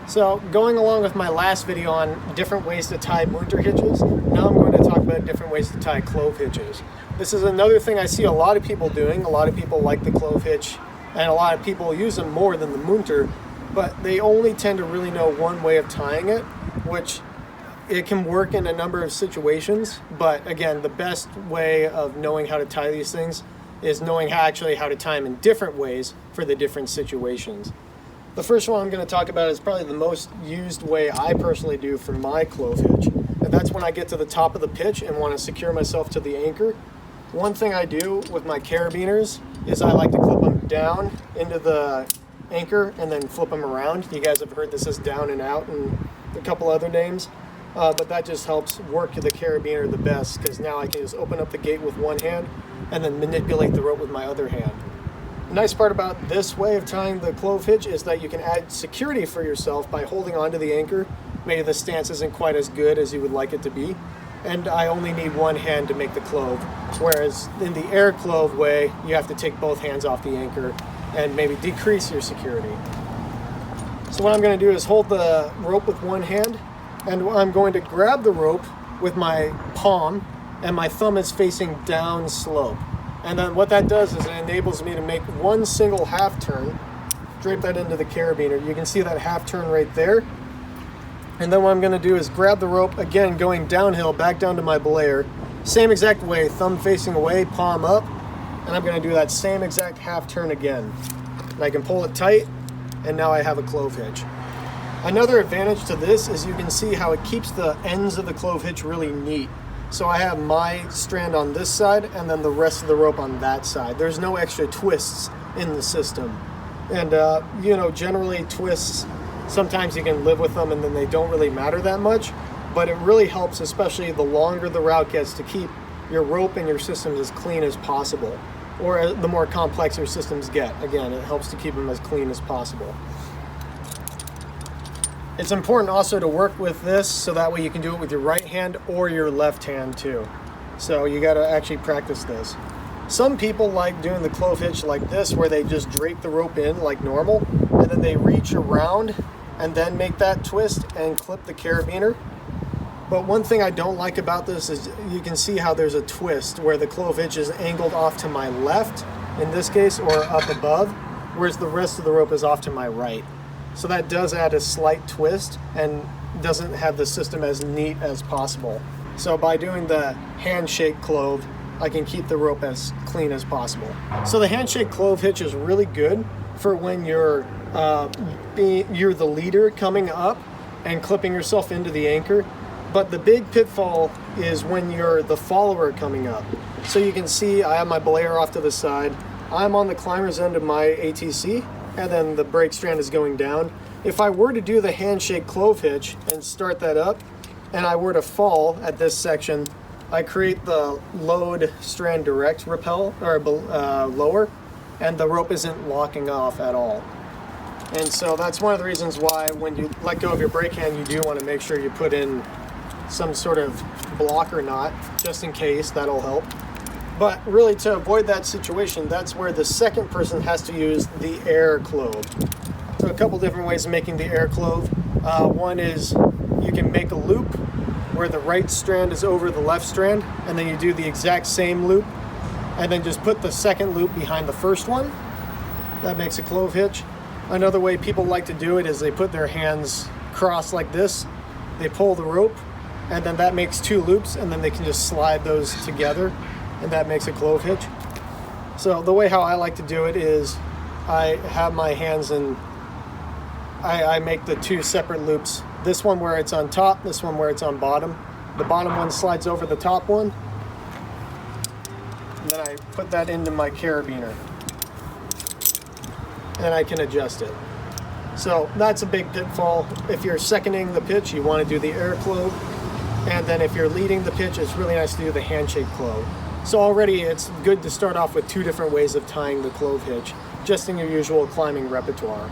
So going along with my last video on different ways to tie Munter hitches, now I'm going to talk about different ways to tie clove hitches. This is another thing I see a lot of people doing. A lot of people like the clove hitch, and a lot of people use them more than the Munter, but they only tend to really know one way of tying it, which it can work in a number of situations. But again, the best way of knowing how to tie these things is knowing how to tie them in different ways for the different situations. The first one I'm going to talk about is probably the most used way I personally do for my clove hitch, and that's when I get to the top of the pitch and want to secure myself to the anchor. One thing I do with my carabiners is I like to clip them down into the anchor and then flip them around. You guys have heard this as down and out and a couple other names, but that just helps work the carabiner the best, because now I can just open up the gate with one hand and then manipulate the rope with my other hand. The nice part about this way of tying the clove hitch is that you can add security for yourself by holding onto the anchor. Maybe the stance isn't quite as good as you would like it to be, and I only need one hand to make the clove, whereas in the air clove way, you have to take both hands off the anchor and maybe decrease your security. So what I'm going to do is hold the rope with one hand, and I'm going to grab the rope with my palm, and my thumb is facing down slope. And then what that does is it enables me to make one single half turn, drape that into the carabiner. You can see that half turn right there. And then what I'm going to do is grab the rope, again going downhill, back down to my belayer. Same exact way, thumb facing away, palm up. And I'm going to do that same exact half turn again. And I can pull it tight, and now I have a clove hitch. Another advantage to this is you can see how it keeps the ends of the clove hitch really neat. So I have my strand on this side and then the rest of the rope on that side. There's no extra twists in the system. And generally twists, sometimes you can live with them and then they don't really matter that much, but it really helps, especially the longer the route gets, to keep your rope and your systems as clean as possible. Or the more complex your systems get, again, it helps to keep them as clean as possible. It's important also to work with this so that way you can do it with your right hand or your left hand too. So you got to actually practice this. Some people like doing the clove hitch like this, where they just drape the rope in like normal, and then they reach around and then make that twist and clip the carabiner. But one thing I don't like about this is you can see how there's a twist where the clove hitch is angled off to my left, in this case, or up above, whereas the rest of the rope is off to my right. So that does add a slight twist and doesn't have the system as neat as possible. So by doing the handshake clove, I can keep the rope as clean as possible. So the handshake clove hitch is really good for when you're the leader coming up and clipping yourself into the anchor. But the big pitfall is when you're the follower coming up. So you can see I have my belayer off to the side. I'm on the climber's end of my ATC, and then the brake strand is going down. If I were to do the handshake clove hitch and start that up, and I were to fall at this section, I create the load strand direct repel, or lower, and the rope isn't locking off at all. And so that's one of the reasons why when you let go of your brake hand, you do want to make sure you put in some sort of blocker knot, just in case. That'll help. But really, to avoid that situation, that's where the second person has to use the air clove. So a couple different ways of making the air clove. One is you can make a loop where the right strand is over the left strand, and then you do the exact same loop, and then just put the second loop behind the first one. That makes a clove hitch. Another way people like to do it is they put their hands crossed like this, they pull the rope, and then that makes two loops, and then they can just slide those together, and that makes a clove hitch. So the way how I like to do it is I have my hands and I make the two separate loops. This one where it's on top, this one where it's on bottom. The bottom one slides over the top one, and then I put that into my carabiner, and I can adjust it. So that's a big pitfall. If you're seconding the pitch, you want to do the air clove, and then if you're leading the pitch, it's really nice to do the handshake clove. So already it's good to start off with two different ways of tying the clove hitch, just in your usual climbing repertoire.